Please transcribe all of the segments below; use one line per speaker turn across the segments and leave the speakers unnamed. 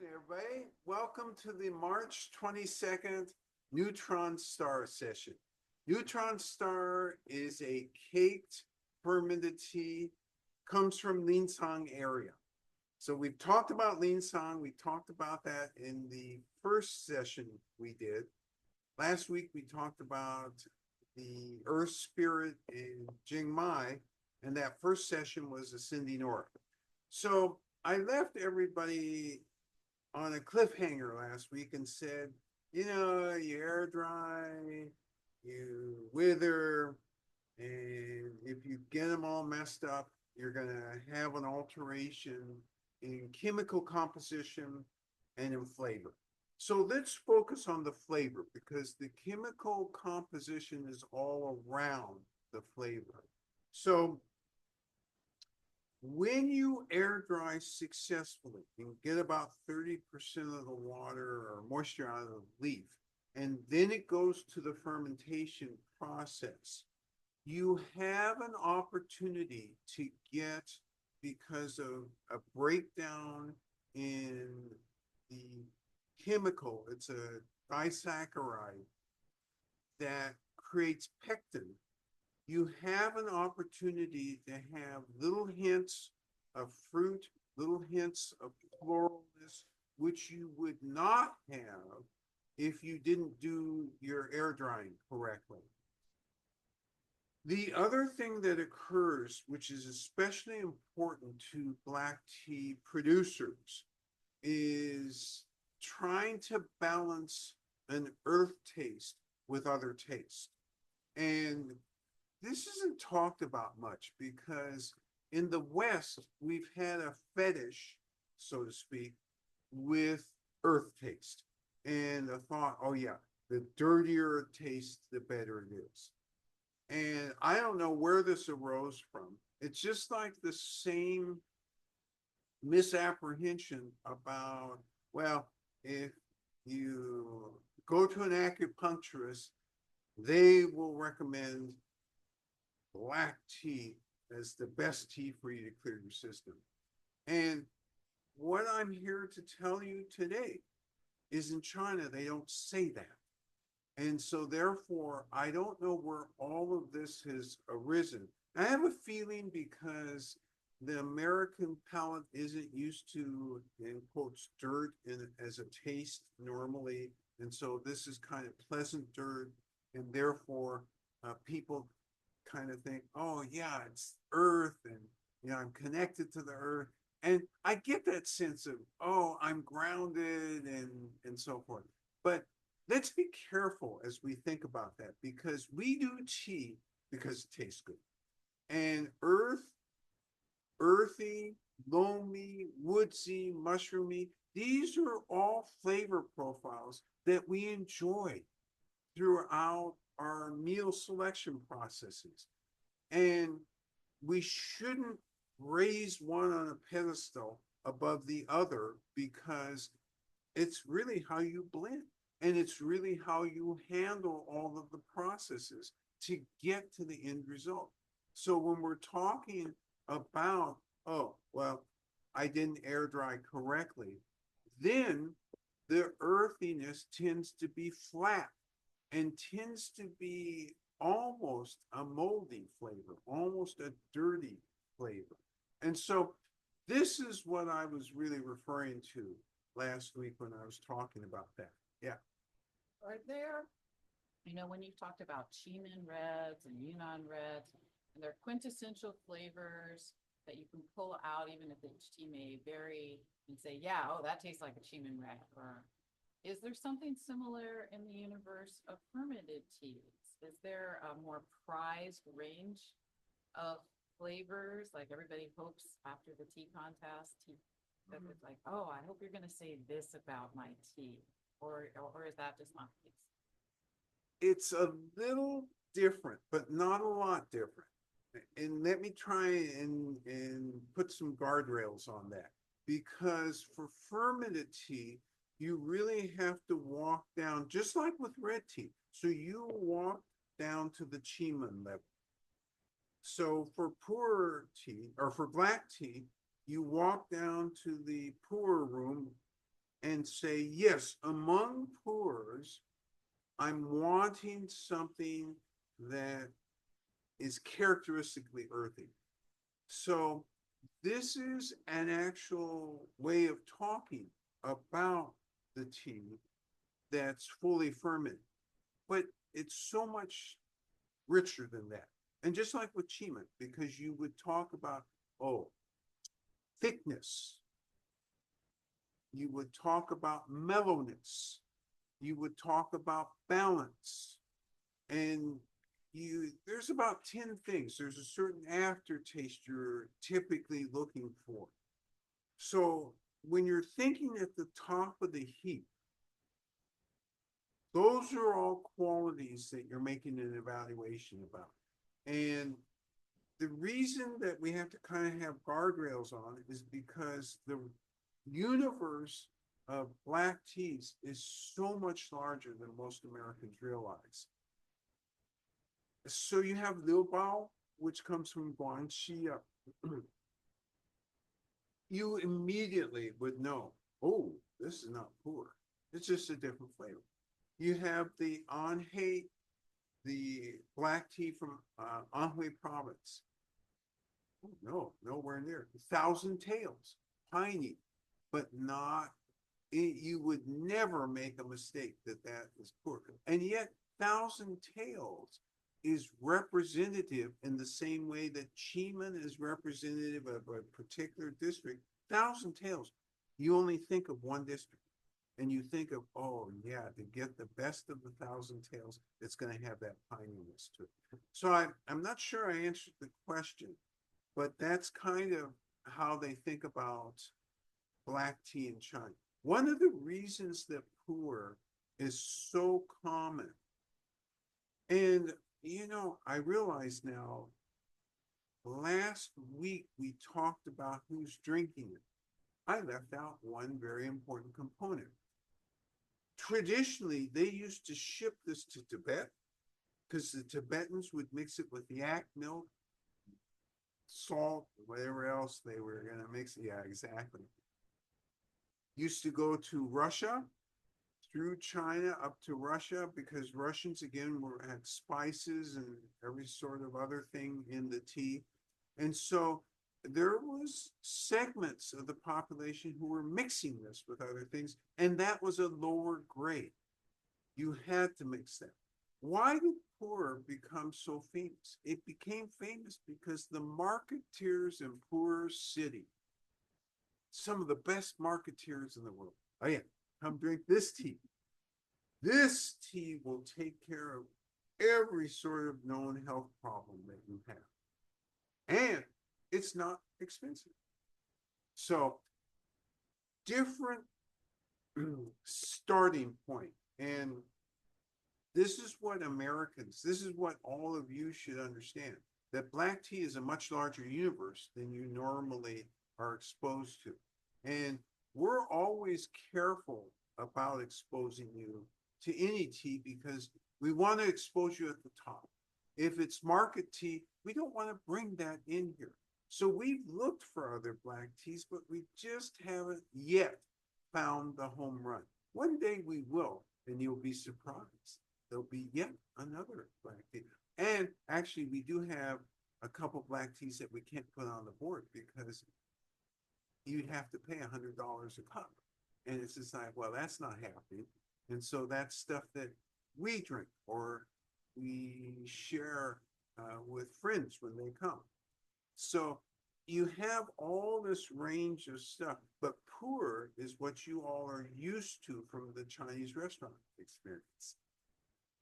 Everybody. Welcome to the March 22nd Neutron Star session. Neutron Star is a caked fermented tea, comes from Linsang area. So we've talked about Linsang. We talked about that in the first session we did. Last week we talked about the Earth Spirit in Jingmai, and that first session was ascending north. So I left everybody on a cliffhanger last week and said, you air dry, you wither, and if you get them all messed up, you're going to have an alteration in chemical composition and in flavor. So let's focus on the flavor because the chemical composition is all around the flavor. So when you air dry successfully, you get about 30% of the water or moisture out of the leaf, and then it goes to the fermentation process. You have an opportunity to get, because of a breakdown in the chemical, it's a disaccharide that creates pectin. You have an opportunity to have little hints of fruit, little hints of floralness, which you would not have if you didn't do your air drying correctly. The other thing that occurs, which is especially important to black tea producers, is trying to balance an earth taste with other tastes. And this isn't talked about much because in the West, we've had a fetish, so to speak, with earth taste and the thought, oh yeah, the dirtier it tastes, the better it is. And I don't know where this arose from. It's just like the same misapprehension about, well, if you go to an acupuncturist, they will recommend black tea as the best tea for you to clear your system. And what I'm here to tell you today is in China, they don't say that. And so therefore, I don't know where all of this has arisen. I have a feeling because the American palate isn't used to, in quotes, dirt as a taste normally. And so this is kind of pleasant dirt. And therefore, people kind of think, oh yeah, it's earth, and I'm connected to the earth, and I get that sense of, oh, I'm grounded and so forth. But let's be careful as we think about that because we do tea because it tastes good, and earthy, loamy, woodsy, mushroomy. These are all flavor profiles that we enjoy throughout our meal selection processes. And we shouldn't raise one on a pedestal above the other because it's really how you blend and it's really how you handle all of the processes to get to the end result. So when we're talking about, oh, well, I didn't air dry correctly, then the earthiness tends to be flat and tends to be almost a moldy flavor, almost a dirty flavor. And so this is what I was really referring to last week when I was talking about that. Yeah.
Are there, when you've talked about Cheeman reds and Yunnan reds, and they're quintessential flavors that you can pull out, even if the tea may vary, and say, yeah, oh, that tastes like a Cheeman red. Or is there something similar in the universe of fermented teas? Is there a more prized range of flavors? Like everybody hopes after the tea contest, that it's like, oh, I hope you're going to say this about my tea. Or is that just not the case?
It's a little different, but not a lot different. And let me try and put some guardrails on that. Because for fermented tea, you really have to walk down, just like with red tea. So you walk down to the Cheeman level. So for pu'er tea, or for black tea, you walk down to the pu'er room and say, yes, among pours, I'm wanting something that is characteristically earthy. So this is an actual way of talking about the tea that's fully fermented, but it's so much richer than that. And just like with Chima, because you would talk about, oh, thickness, you would talk about mellowness, you would talk about balance, and there's about 10 things. There's a certain aftertaste you're typically looking for. So when you're thinking at the top of the heap, those are all qualities that you're making an evaluation about. And the reason that we have to kind of have guardrails on it is because the universe of black teas is so much larger than most Americans realize. So you have Liu Bao, which comes from Guangxi. You immediately would know, oh, this is not poor. It's just a different flavor. You have the Anhui, the black tea from Anhui province. Oh, no, nowhere near. Thousand Tales, piney, but not. You would never make a mistake that that is poor. And yet, Thousand Tales is representative in the same way that Cheeman is representative of a particular district. Thousand Tales, you only think of one district. And you think of, oh, yeah, to get the best of the Thousand Tales, it's going to have that pininess to it. So I'm not sure I answered the question, but that's kind of how they think about black tea in China. One of the reasons that pu'er is so common, and I realize now, last week we talked about who's drinking it. I left out one very important component. Traditionally, they used to ship this to Tibet because the Tibetans would mix it with yak milk, salt, whatever else they were going to mix. Yeah, exactly. Used to go to Russia, through China up to Russia, because Russians again had spices and every sort of other thing in the tea. And so there was segments of the population who were mixing this with other things, and that was a lower grade. You had to mix that. Why did pu'er become so famous? It became famous because the marketeers in Pu'er City, some of the best marketeers in the world, oh yeah, come drink this tea. This tea will take care of every sort of known health problem that you have. And it's not expensive. So, different starting point. And this is what Americans, this is what all of you should understand, that black tea is a much larger universe than you normally are exposed to. And we're always careful about exposing you to any tea because we want to expose you at the top. If it's market tea, we don't want to bring that in here. So we've looked for other black teas, but we just haven't yet found the home run. One day we will, and you'll be surprised. There'll be yet another black tea. And actually, we do have a couple black teas that we can't put on the board because you'd have to pay $100 a cup. And it's just like, well, that's not happening. And so that's stuff that we drink or we share with friends when they come. So you have all this range of stuff, but pu'er is what you all are used to from the Chinese restaurant experience.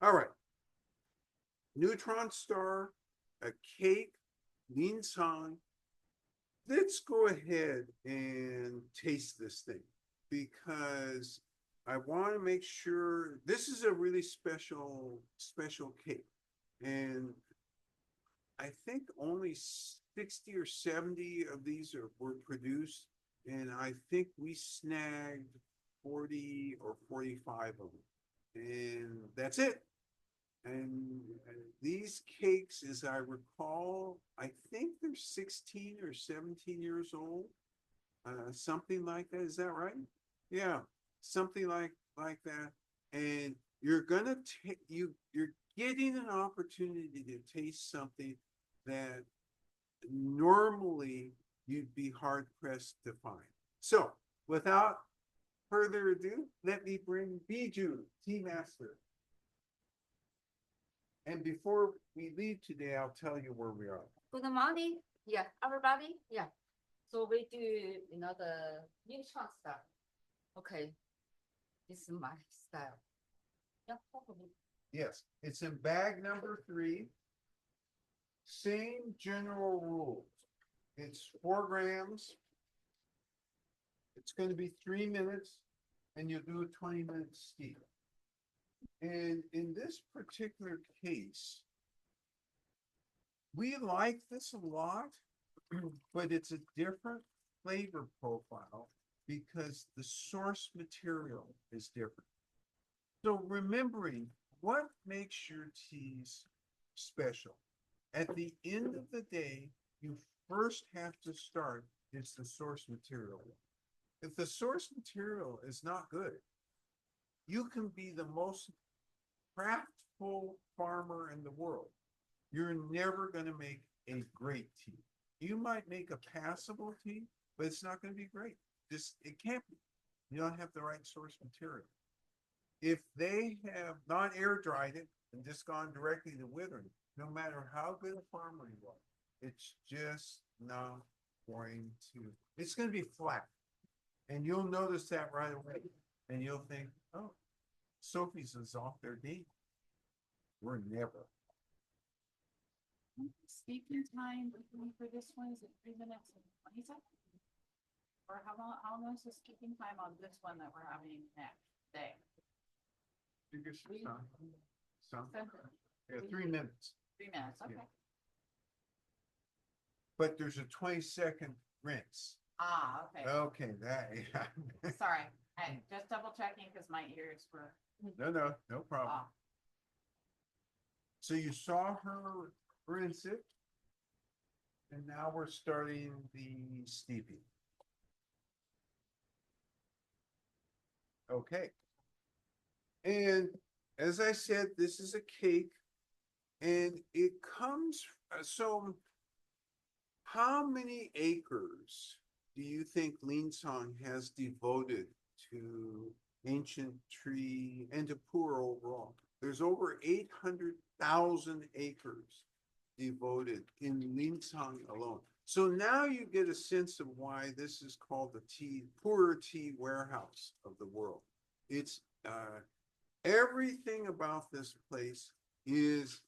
All right. Neutron star, a cake, Lin Sang. Let's go ahead and taste this thing because I want to make sure this is a really special cake. And I think only 60 or 70 of these were produced. And I think we snagged 40 or 45 of them. And that's it. And these cakes, as I recall, I think they're 16 or 17 years old. Something like that. Is that right? Yeah. something like that. And you're gonna take, you're getting an opportunity to taste something that normally you'd be hard pressed to find. So without further ado, let me bring Biju, Tea Master. And before we leave today, I'll tell you where we are.
Good morning. Yeah, everybody. Yeah. So we do, the Neutron style. Okay. This is my style. Yeah, probably.
Yes, it's in bag number 3. Same general rules. It's 4 grams. It's going to be 3 minutes, and you'll do a 20-minute steep. And in this particular case, we like this a lot, but it's a different flavor profile because the source material is different. So remembering what makes your teas special. At the end of the day, you first have to start is the source material. If the source material is not good, you can be the most craftful farmer in the world. You're never going to make a great tea. You might make a passable tea, but it's not going to be great. It can't be. You don't have the right source material. If they have not air dried it and just gone directly to withering, no matter how good a farmer you are, it's just not going to, it's going to be flat. And you'll notice that right away. And you'll think, oh, Sophie's is off their game. We're never.
Speaking time for this one, is it 3 minutes and 20 seconds? Or how long is the skipping time on this one that we're having next day?
Some. Yeah, 3 minutes.
3 minutes, okay.
Yeah. But there's a 20-second rinse.
Ah, okay.
Okay, that, yeah.
Sorry, I just double checking because my ears were.
No problem.
off.
So you saw her rinse it. And now we're starting the steeping. Okay. And as I said, this is a cake. And it comes, so how many acres do you think Linsong has devoted to ancient tree and to pu'er overall? There's over 800,000 acres devoted in Linsong alone. So now you get a sense of why this is called the pu'er tea warehouse of the world. It's everything about this place is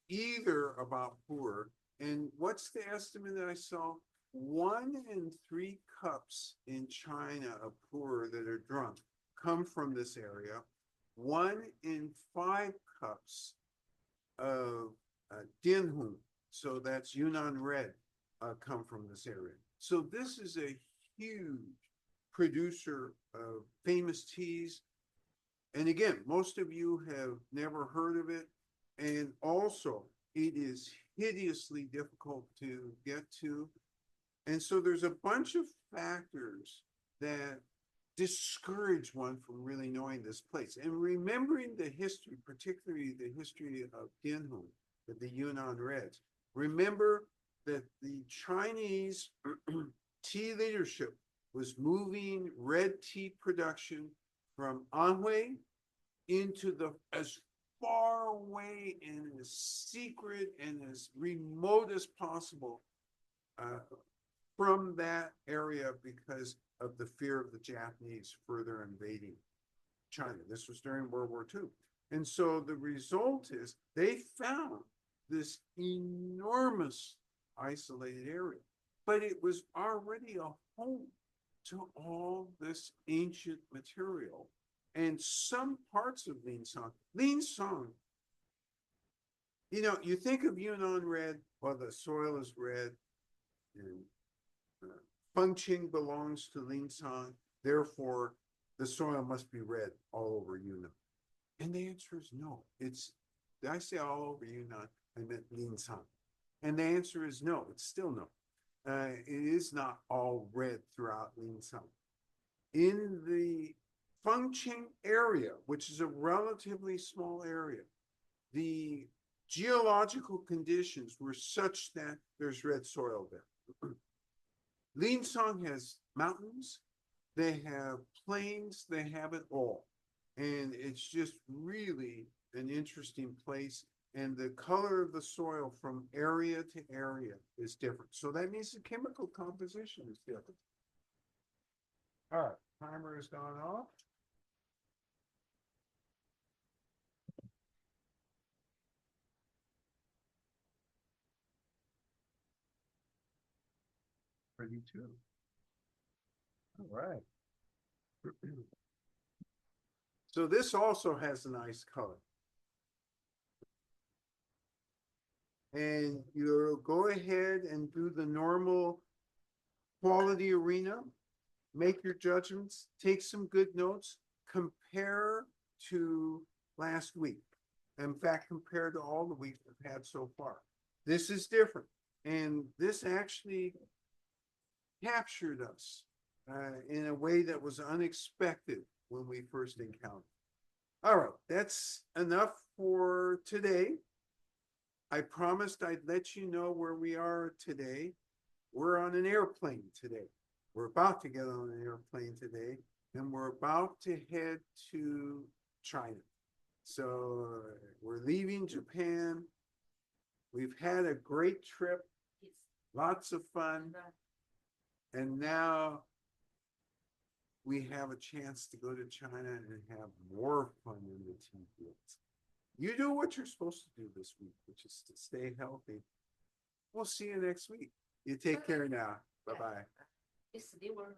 either about pu'er, and what's the estimate that I saw? 1 in 3 cups in China of pu'er that are drunk come from this area. 1 in 5 cups of Dinhun, so that's Yunnan red, come from this area. So this is a huge producer of famous teas. And again, most of you have never heard of it. And also, it is hideously difficult to get to. And so there's a bunch of factors that discourage one from really knowing this place. And remembering the history, particularly the history of Dinhun, the Yunnan Reds. Remember that the Chinese tea leadership was moving red tea production from Anhui into the as far away and as secret and as remote as possible from that area because of the fear of the Japanese further invading China. This was during World War II. And so the result is they found this enormous isolated area, but it was already a home to all this ancient material. And some parts of Linsong, you think of Yunnan red, well, the soil is red, and Fengqing belongs to Linsong, therefore the soil must be red all over Yunnan. And the answer is no. Did I say all over Yunnan? I meant Linsong. And the answer is no, it's still no. It is not all red throughout Linsong. In the Fengqing area, which is a relatively small area, the geological conditions were such that there's red soil there. Linsong has mountains, they have plains, they have it all. And it's just really an interesting place. And the color of the soil from area to area is different. So that means the chemical composition is different. All right, timer has gone off. Ready too. All right. So this also has a nice color. And you'll go ahead and do the normal quality arena, make your judgments, take some good notes, compare to last week. In fact, compare to all the weeks we've had so far. This is different. And this actually captured us in a way that was unexpected when we first encountered. All right, that's enough for today. I promised I'd let you know where we are today. We're on an airplane today. We're about to get on an airplane today, and we're about to head to China. So we're leaving Japan. We've had a great trip, lots of fun. And now we have a chance to go to China and have more fun in the tea fields. You do what you're supposed to do this week, which is to stay healthy. We'll see you next week. You take care now. Bye-bye.
It's they were